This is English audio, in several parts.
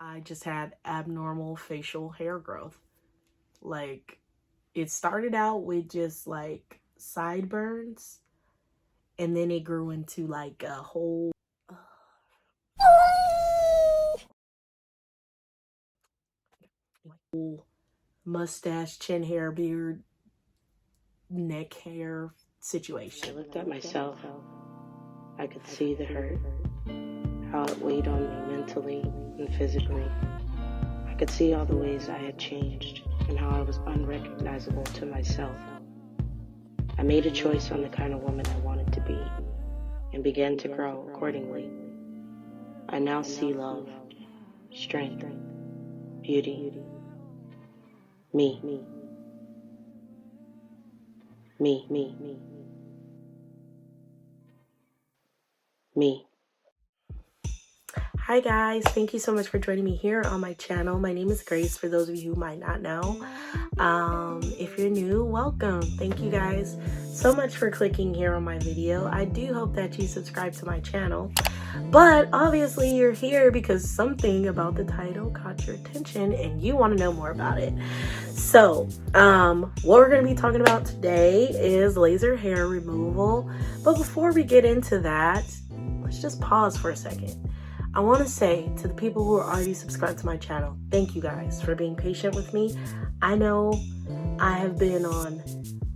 I just had abnormal facial hair growth. Like, it started out with just like sideburns, and then it grew into like a whole mustache, chin hair, beard, neck hair situation. I looked at myself. I could see the hurt, how it weighed on me mentally and physically. I could see all the ways I had changed and how I was unrecognizable to myself. I made a choice on the kind of woman I wanted to be and began to grow accordingly. I now see love, strength, beauty, me. Hi guys, thank you so much for joining me here on my channel. My name is Grace, for those of you who might not know. If you're new, welcome. Thank you guys so much for clicking here on my video. I do hope that you subscribe to my channel, but obviously you're here because something about the title caught your attention and you want to know more about it. So what we're going to be talking about today is laser hair removal. But before we get into that, let's just pause for a second. I want to say to the people who are already subscribed to my channel, thank you guys for being patient with me. I know I have been on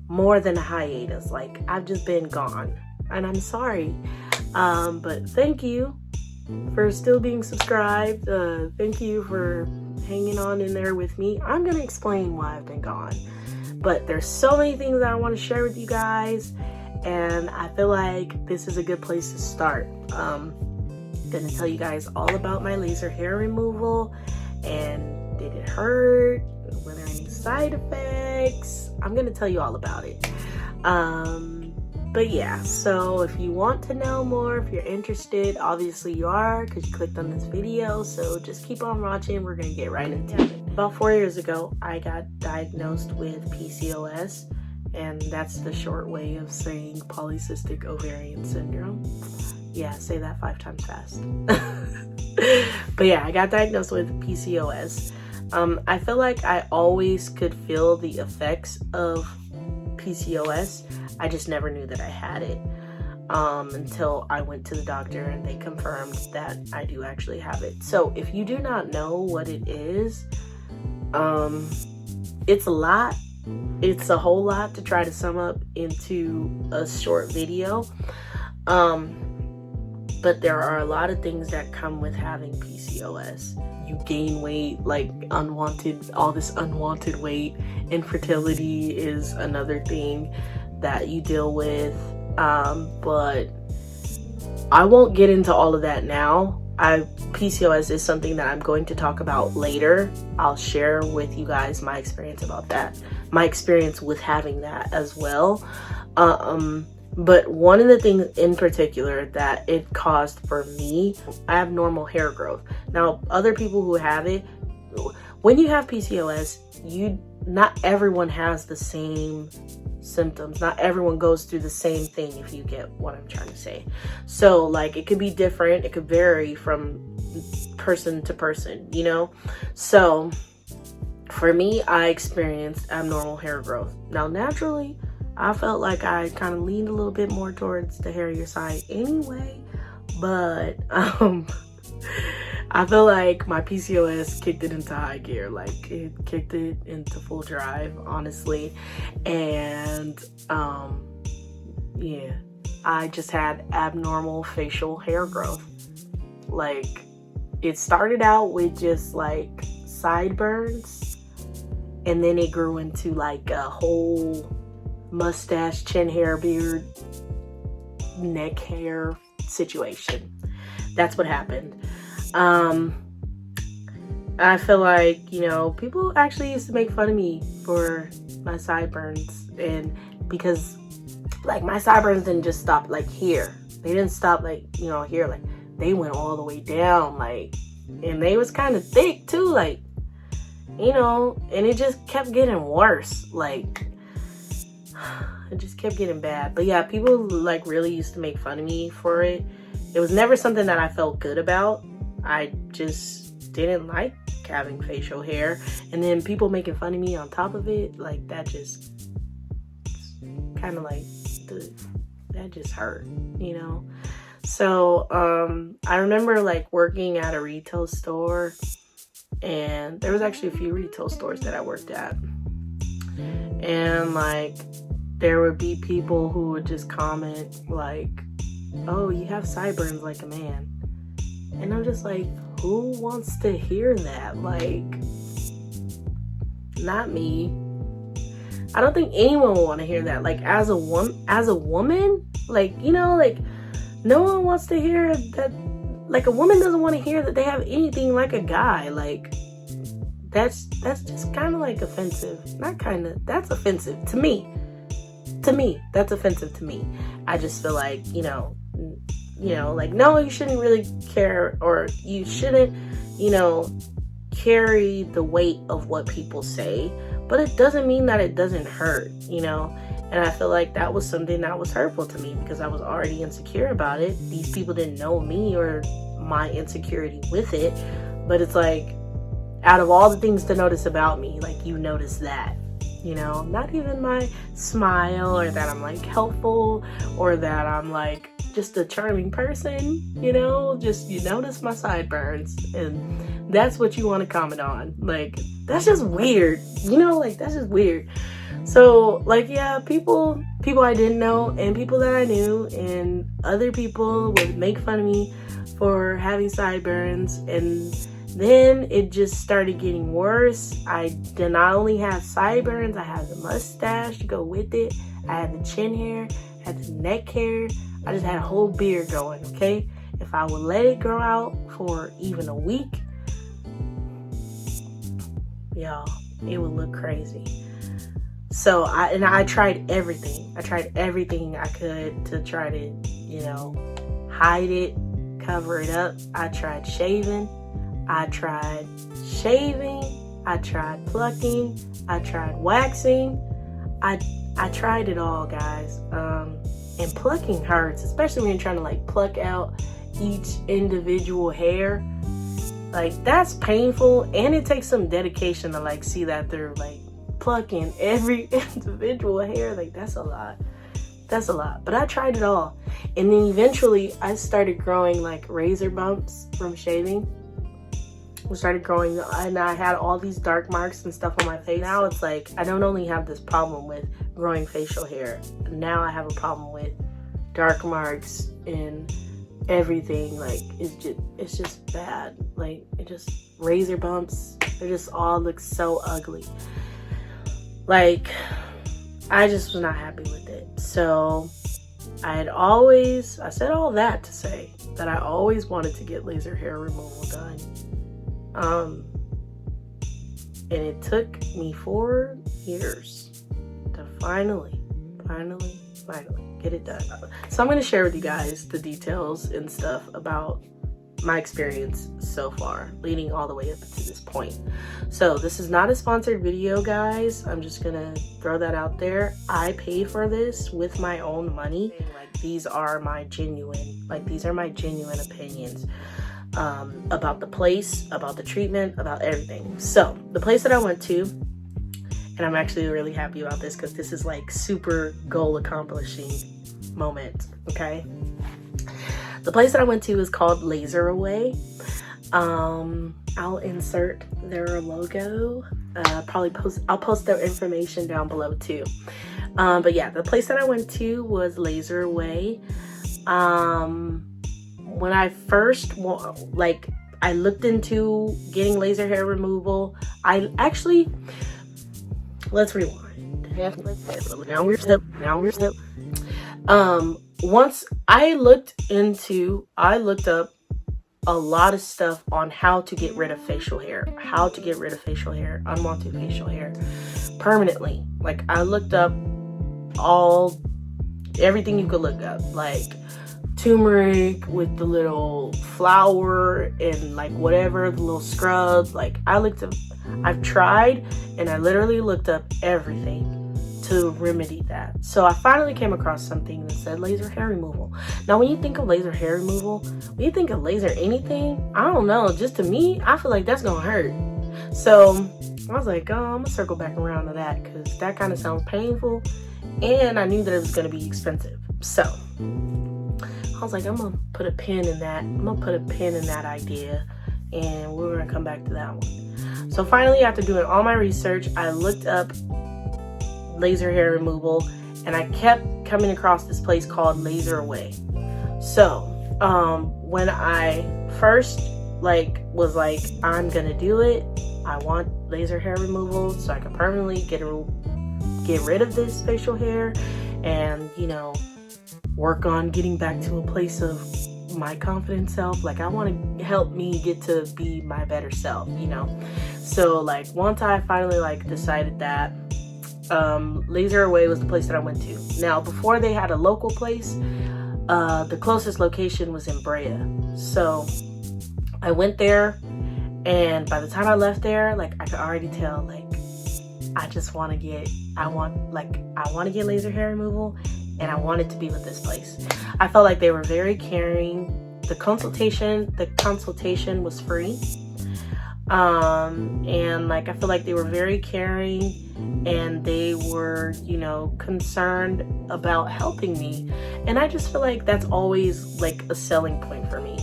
more than a hiatus. Like, I've just been gone, and I'm sorry. But thank you for still being subscribed. Thank you for hanging on in there with me. I'm going to explain why I've been gone. But there's so many things that I want to share with you guys, and I feel like this is a good place to start. Gonna tell you guys all about my laser hair removal, and did it hurt, were there any side effects? I'm gonna tell you all about it. But yeah, so if you want to know more, if you're interested, obviously you are because you clicked on this video, so just keep on watching. We're gonna get right into it. About 4 years ago, I got diagnosed with PCOS, and that's the short way of saying polycystic ovarian syndrome. Yeah, say that 5 times fast. But yeah, I got diagnosed with PCOS. I feel like I always could feel the effects of PCOS. I just never knew that I had it until I went to the doctor and they confirmed that I do actually have it. So if you do not know what it is, it's a lot. It's a whole lot to try to sum up into a short video. But there are a lot of things that come with having PCOS. You gain weight, like all this unwanted weight. Infertility is another thing that you deal with. But I won't get into all of that now. PCOS is something that I'm going to talk about later. I'll share with you guys my experience about that. My experience with having that as well. But one of the things in particular that it caused for me, I have normal hair growth. Now, other people who have it, when you have PCOS, not everyone has the same symptoms. Not everyone goes through the same thing, if you get what I'm trying to say. So, like, it could be different. It could vary from person to person, you know? So, for me, I experienced abnormal hair growth. Now, naturally, I felt like I kind of leaned a little bit more towards the hairier side anyway, but I feel like my PCOS kicked it into high gear. Like, it kicked it into full drive, honestly. And yeah, I just had abnormal facial hair growth. Like, it started out with just like sideburns, and then it grew into like a whole mustache, chin hair, beard, neck hair situation. That's what happened. I feel like, you know, people actually used to make fun of me for my sideburns, and because like my sideburns didn't just stop like here. They didn't stop like, you know, here. Like, they went all the way down, like, and they was kind of thick too, like, you know, and it just kept getting worse. Like, it just kept getting bad. But yeah, people like really used to make fun of me for it. It was never something that I felt good about. I just just didn't like having facial hair, and then people making fun of me on top of it, like that just kind of like that just hurt, you know. So I remember like working at a retail store, and there was actually a few retail stores that I worked at, and like there would be people who would just comment like, oh, you have sideburns like a man. And I'm just like, who wants to hear that? Like, not me. I don't think anyone will want to hear that. Like, as a woman, like, you know, like, no one wants to hear that. Like, a woman doesn't want to hear that they have anything like a guy. Like, that's just kind of like offensive. Not kind of. That's offensive to me. To me, that's offensive to me. I just feel like, you know, like, no, you shouldn't really care, or you shouldn't, you know, carry the weight of what people say, but it doesn't mean that it doesn't hurt, you know. And I feel like that was something that was hurtful to me because I was already insecure about it. These people didn't know me or my insecurity with it, but it's like, out of all the things to notice about me, like, you notice that. You know, not even my smile, or that I'm like helpful, or that I'm like just a charming person, you know, just you notice my sideburns, and that's what you want to comment on. Like, that's just weird, you know, like that's just weird. So like, yeah, people I didn't know and people that I knew and other people would make fun of me for having sideburns, and then it just started getting worse. I did not only have sideburns, I had the mustache to go with it. I had the chin hair, I had the neck hair. I just had a whole beard going, okay? If I would let it grow out for even a week, y'all, it would look crazy. So I tried everything. I tried everything I could to try to, you know, hide it, cover it up. I tried shaving. I tried plucking, I tried waxing, I tried it all, guys. And plucking hurts, especially when you're trying to like pluck out each individual hair. Like, that's painful, and it takes some dedication to like see that they're like plucking every individual hair. Like, that's a lot. But I tried it all, and then eventually I started growing like razor bumps from shaving. Started growing, and I had all these dark marks and stuff on my face. Now it's like, I don't only have this problem with growing facial hair, now I have a problem with dark marks and everything. Like, it's just bad. Like, it just, razor bumps, they just all look so ugly. Like, I just was not happy with it. So I said all that to say that I always wanted to get laser hair removal done. And it took me 4 years to finally get it done. So I'm going to share with you guys the details and stuff about my experience so far, leading all the way up to this point. So this is not a sponsored video, guys. I'm just going to throw that out there. I pay for this with my own money. Like, these are my genuine opinions. About the place, about the treatment, about everything. So the place that I went to, and I'm actually really happy about this because this is like super goal accomplishing moment, okay? The place that I went to is called Laser Away. I'll insert their logo. I'll post their information down below too. But yeah, the place that I went to was Laser Away. When I first, I looked into getting laser hair removal, let's rewind. Now we're step. Once I looked up a lot of stuff on how to get rid of facial hair, unwanted facial hair, permanently. Like, I looked up everything you could look up, like turmeric with the little flower and like whatever, the little scrubs. Like, I've tried, and I literally looked up everything to remedy that. So I finally came across something that said laser hair removal. Now, when you think of laser hair removal, when you think of laser anything, I don't know, just to me, I feel like that's gonna hurt. So I was like, oh, I'm gonna circle back around to that, because that kind of sounds painful, and I knew that it was gonna be expensive. So I was like, I'm gonna put a pin in that. I'm gonna put a pin in that idea, and we're gonna come back to that one. So finally, after doing all my research, I looked up laser hair removal, and I kept coming across this place called Laser Away. So when I first was like, I'm gonna do it, I want laser hair removal so I can permanently get rid of this facial hair, and work on getting back to a place of my confident self. Like, I want to help me get to be my better self, So once I finally decided that, Laser Away was the place that I went to. Now, before they had a local place, the closest location was in Brea. So I went there, and by the time I left there, I could already tell, I want to get laser hair removal, and I wanted to be with this place. I felt like they were very caring. The consultation was free. And I feel like they were very caring, and they were, concerned about helping me. And I just feel like that's always a selling point for me.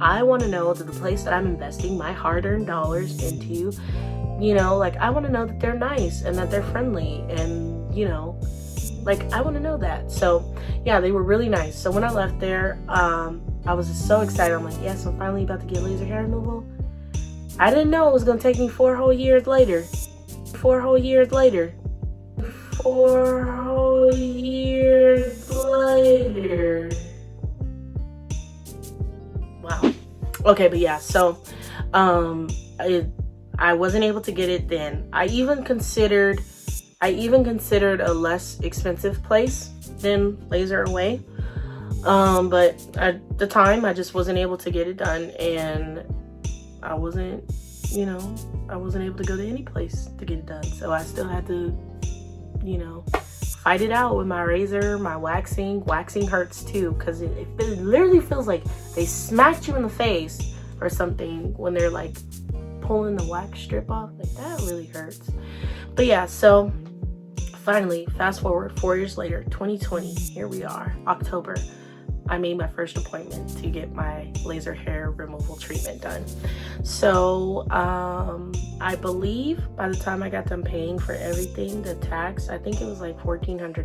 I want to know that the place that I'm investing my hard-earned dollars into, I want to know that they're nice and that they're friendly, and, I want to know that. So yeah, they were really nice. So when I left there, I was just so excited. I'm like, yes, I'm finally about to get laser hair removal. I didn't know it was going to take me 4 whole years later. 4 whole years later. 4 whole years later. Wow. Okay, but yeah, so I wasn't able to get it then. I even considered a less expensive place than Laser Away. But at the time, I just wasn't able to get it done, and I wasn't able to go to any place to get it done. So I still had to, fight it out with my razor, my waxing. Waxing hurts too, because it literally feels like they smacked you in the face or something when they're pulling the wax strip off. That really hurts. But yeah, so finally, fast forward 4 years later, 2020, here we are, October. I made my first appointment to get my laser hair removal treatment done. So I believe by the time I got done paying for everything, the tax, I think it was $1,400,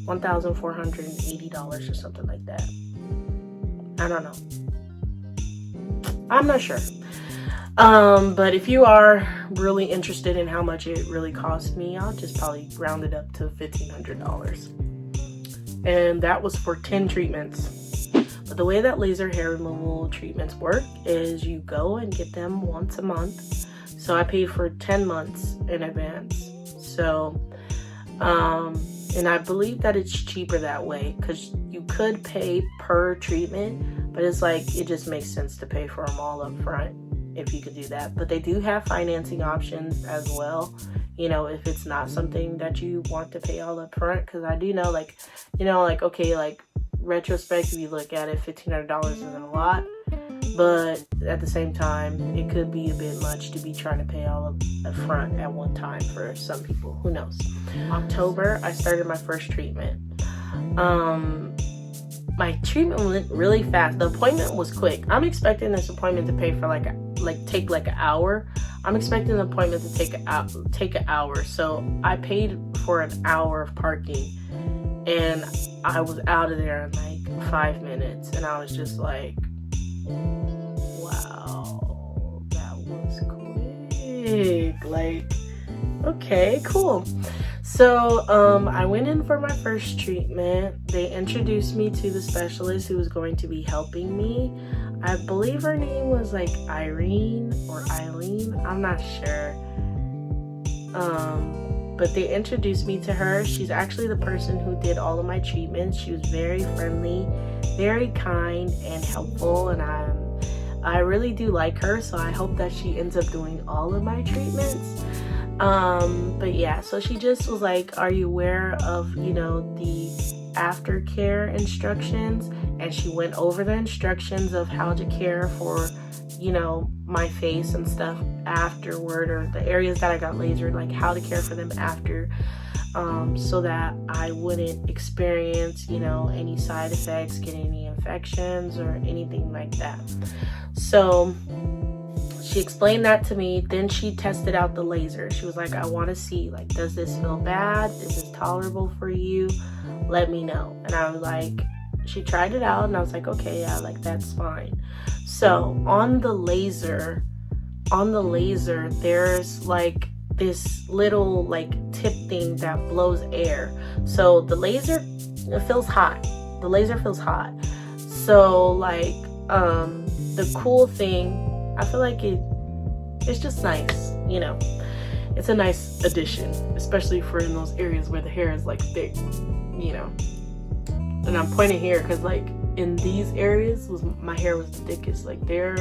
$1,480 or something like that. I don't know. I'm not sure. But if you are really interested in how much it really cost me, I'll just probably round it up to $1,500. And that was for 10 treatments. But the way that laser hair removal treatments work is you go and get them once a month. So I paid for 10 months in advance. So, and I believe that it's cheaper that way, because you could pay per treatment, but it's it just makes sense to pay for them all up front if you could do that. But they do have financing options as well, if it's not something that you want to pay all up front. Because I do know, okay, retrospect, if you look at it, $1,500 isn't a lot, but at the same time, it could be a bit much to be trying to pay all up front at one time for some people. Who knows? October, I started my first treatment. My treatment went really fast. The appointment was quick. I'm expecting this appointment to pay for take an hour. I'm expecting the appointment to take an hour. So I paid for an hour of parking, and I was out of there in 5 minutes, and I was just like, wow, that was quick. Okay, cool. So I went in for my first treatment. They introduced me to the specialist who was going to be helping me. I believe her name was Irene or Eileen. I'm not sure. But they introduced me to her. She's actually the person who did all of my treatments. She was very friendly, very kind, and helpful. And I really do like her, so I hope that she ends up doing all of my treatments. But yeah, so she just was like, are you aware of, you know, the aftercare instructions? And she went over the instructions of how to care for, you know, my face and stuff afterward, or the areas that I got lasered, like how to care for them after, so that I wouldn't experience, you know, any side effects, get any infections or anything like that. So she explained that to me. Then she tested out the laser. She was like, I want to see, like, does this feel bad? Is this tolerable for you? Let me know. And I was like, she tried it out and I was like, okay, yeah, like that's fine. So on the laser, there's like this little like tip thing that blows air. So the laser, it feels hot. The laser feels hot. So like the cool thing, I feel like it's just nice, you know. It's a nice addition, especially for in those areas where the hair is like thick, you know. And I'm pointing here because like in these areas my hair was the thickest. Like there,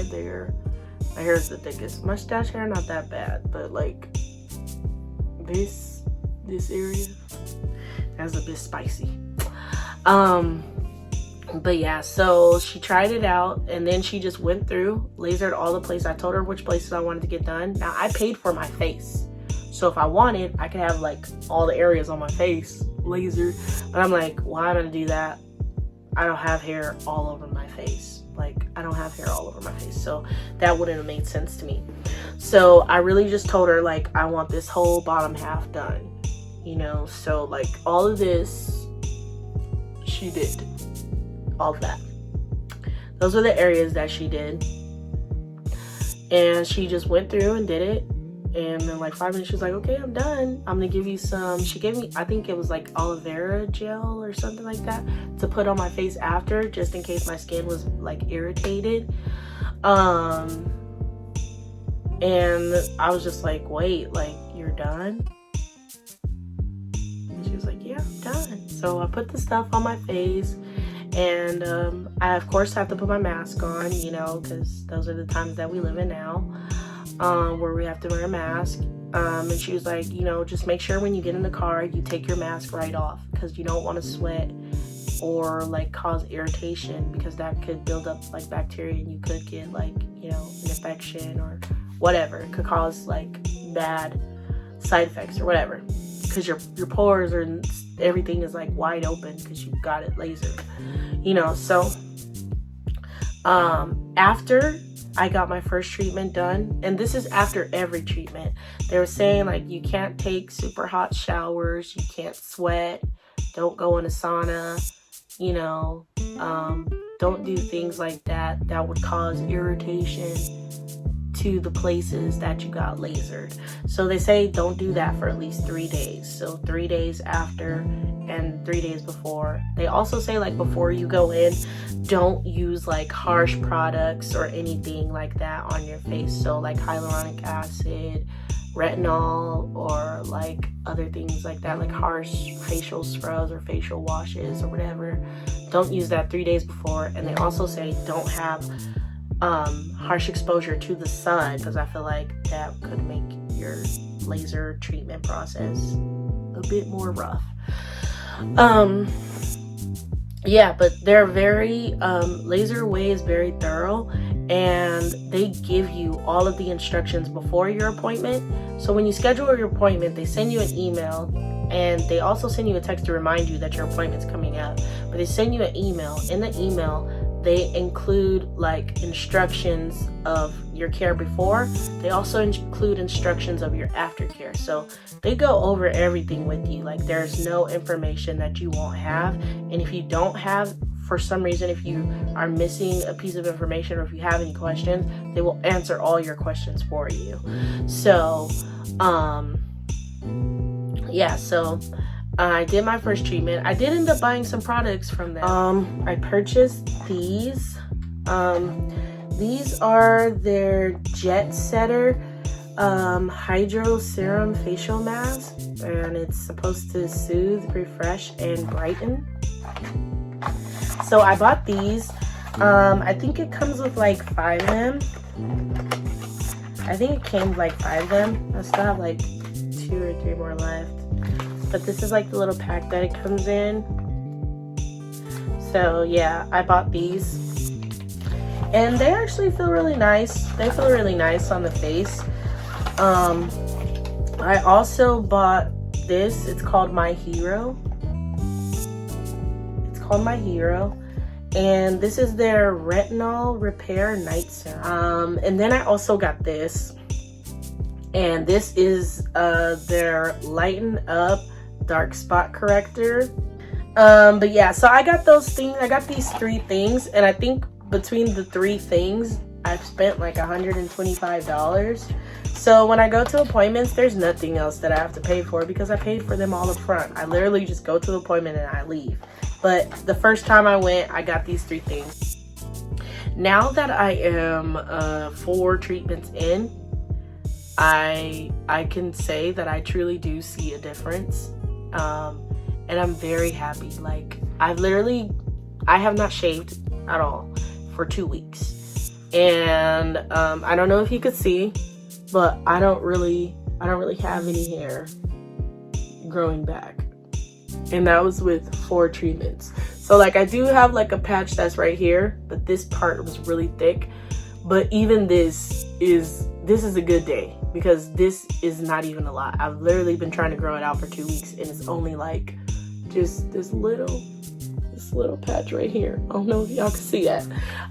my hair is the thickest. Mustache hair not that bad, but like this area, that's a bit spicy. But yeah, so she tried it out and then she just went through, lasered all the places. I told her which places I wanted to get done. Now I paid for my face, so if I wanted, I could have like all the areas on my face laser. But I'm like, why am I gonna do that? I don't have hair all over my face. Like, I don't have hair all over my face, so that wouldn't have made sense to me. So I really just told her, like, I want this whole bottom half done, you know. So like all of this, she did all of that. Those were the areas that she did, and she just went through and did it. And then like 5 minutes, she was like, okay, I'm done. I'm gonna give you some, she gave me, I think it was like aloe vera gel or something like that to put on my face after, just in case my skin was like irritated. And I was just like, wait, like, you're done? And she was like, yeah, I'm done. So I put the stuff on my face, and I of course have to put my mask on, you know, because those are the times that we live in now. Where we have to wear a mask. And she was like, you know, just make sure when you get in the car, you take your mask right off, because you don't want to sweat or like cause irritation, because that could build up like bacteria and you could get like, you know, an infection or whatever. It could cause like bad side effects or whatever, because your pores or everything is like wide open because you got it lasered, you know. So after I got my first treatment done, and this is after every treatment, they were saying like you can't take super hot showers, you can't sweat, don't go in a sauna, you know, don't do things like that would cause irritation to the places that you got lasered. So they say don't do that for at least 3 days. So 3 days after and 3 days before. They also say like before you go in, don't use like harsh products or anything like that on your face. So like hyaluronic acid, retinol, or like other things like that, like harsh facial scrubs or facial washes or whatever. Don't use that 3 days before. And they also say don't have harsh exposure to the sun, because I feel like that could make your laser treatment process a bit more rough. Yeah, but they're very Laser Way is very thorough, and they give you all of the instructions before your appointment. So when you schedule your appointment, they send you an email, and they also send you a text to remind you that your appointment's coming up. But they send you an email. In the email, they include like instructions of your care before. They also include instructions of your aftercare. So they go over everything with you. Like there's no information that you won't have. And if you don't have, for some reason, if you are missing a piece of information or if you have any questions, they will answer all your questions for you. So, yeah, so I did my first treatment. I did end up buying some products from them. I purchased these. These are their Jet Setter Hydro Serum Facial Mask, and it's supposed to soothe, refresh, and brighten. So I bought these. I think it comes with like 5 of them. I think it came with like 5 of them. I still have like 2 or 3 more left. But this is like the little pack that it comes in. So yeah, I bought these. And they actually feel really nice. They feel really nice on the face. I also bought this. It's called My Hero. It's called My Hero. And this is their Retinol Repair Night Serum. And then I also got this. And this is their Lighten Up Dark Spot Corrector. But yeah, so I got those things. I got these 3 things. And I think between the 3 things, I've spent like $125. So when I go to appointments, there's nothing else that I have to pay for because I paid for them all up front. I literally just go to the appointment and I leave. But the first time I went, I got these 3 things. Now that I am 4 treatments in, I can say that I truly do see a difference. And I'm very happy. Like, I have not shaved at all for 2 weeks. And I don't know if you could see, but I don't really have any hair growing back. And that was with 4 treatments. So like I do have like a patch that's right here, but this part was really thick. But even this is a good day because this is not even a lot. I've literally been trying to grow it out for 2 weeks and it's only like just this little patch right here. I don't know if y'all can see that.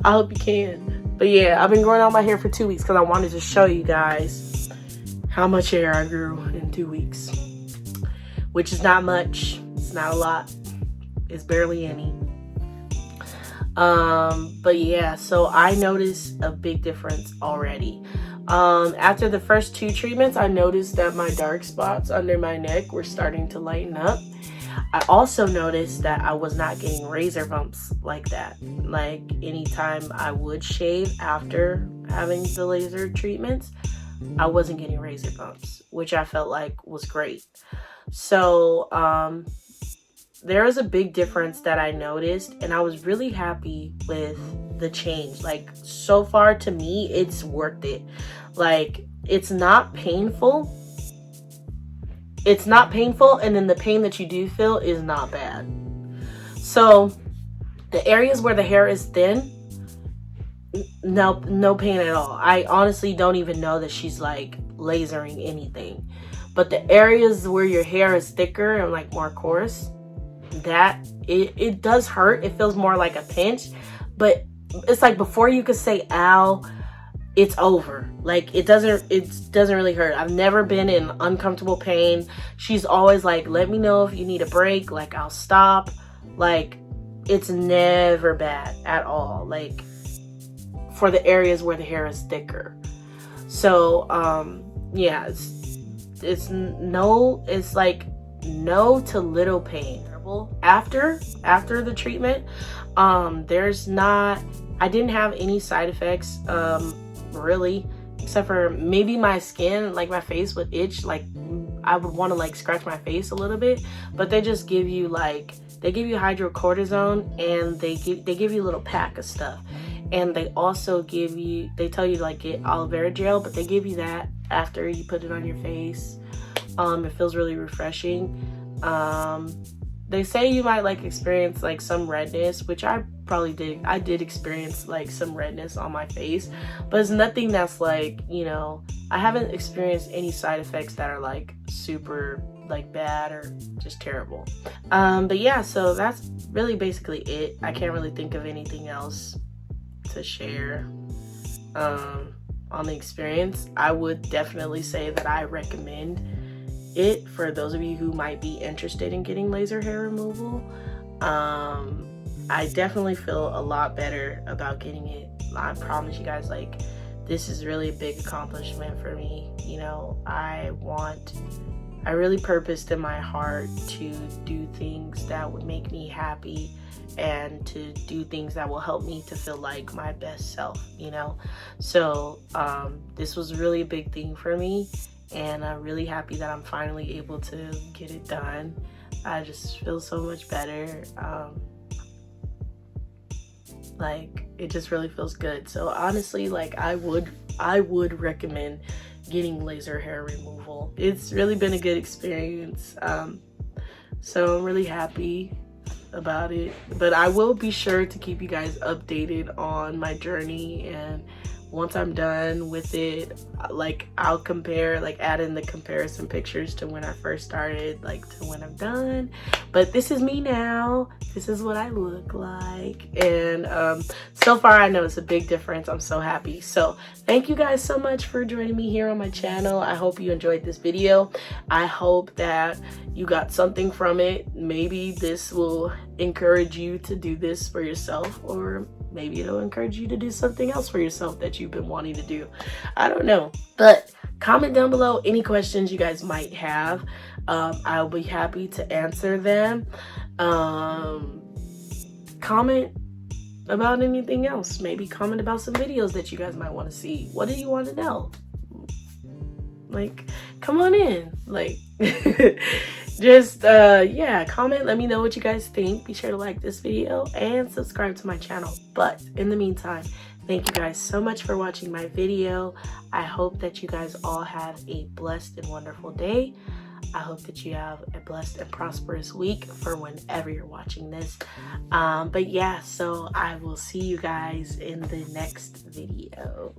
I hope you can. But yeah, I've been growing out my hair for 2 weeks because I wanted to show you guys how much hair I grew in 2 weeks. Which is not much. It's not a lot. It's barely any. But yeah, so I noticed a big difference already. After the first 2 treatments, I noticed that my dark spots under my neck were starting to lighten up. I also noticed that I was not getting razor bumps like that. Like anytime I would shave after having the laser treatments, I wasn't getting razor bumps, which I felt like was great. So there was a big difference that I noticed, and I was really happy with the change. Like, so far to me, it's worth it. Like, it's not painful. It's not painful, and then the pain that you do feel is not bad. So the areas where the hair is thin, no pain at all. I honestly don't even know that she's like lasering anything. But the areas where your hair is thicker and like more coarse, that it does hurt. It feels more like a pinch, but it's like before you could say ow, it's over. Like it doesn't really hurt. I've never been in uncomfortable pain. She's always like, let me know if you need a break, like I'll stop. Like it's never bad at all, like for the areas where the hair is thicker. So yeah, it's like no to little pain. After the treatment, I didn't have any side effects really, except for maybe my skin, like my face would itch, like I would want to like scratch my face a little bit, but they just give you hydrocortisone, and they give you a little pack of stuff, and they also they tell you to like get aloe vera gel, but they give you that after you put it on your face. It feels really refreshing. They say you might like experience like some redness, which I probably did. I did experience like some redness on my face, but it's nothing that's like, you know, I haven't experienced any side effects that are like super like bad or just terrible. But yeah, so that's really basically it. I can't really think of anything else to share on the experience. I would definitely say that I recommend it for those of you who might be interested in getting laser hair removal. I definitely feel a lot better about getting it. I promise you guys, like, this is really a big accomplishment for me. You know, I really purposed in my heart to do things that would make me happy and to do things that will help me to feel like my best self, you know? So this was really a big thing for me, and I'm really happy that I'm finally able to get it done. I just feel so much better. Like, it just really feels good. So honestly, like, I would recommend getting laser hair removal. It's really been a good experience. So I'm really happy about it, but I will be sure to keep you guys updated on my journey, and once I'm done with it, like, I'll compare, like, add in the comparison pictures to when I first started, like, to when I'm done. But this is me now. This is what I look like, and so far I know it's a big difference. I'm so happy. So thank you guys so much for joining me here on my channel. I hope you enjoyed this video. I hope that you got something from it. Maybe this will encourage you to do this for yourself, or maybe it'll encourage you to do something else for yourself that you've been wanting to do. I don't know, but comment down below any questions you guys might have. I'll be happy to answer them. Comment about anything else. Maybe comment about some videos that you guys might want to see. What do you want to know? Like, come on in. Like, just yeah, comment, let me know what you guys think. Be sure to like this video and subscribe to my channel. But in the meantime, thank you guys so much for watching my video. I hope that you guys all have a blessed and wonderful day. I hope that you have a blessed and prosperous week for whenever you're watching this. But yeah, so I will see you guys in the next video.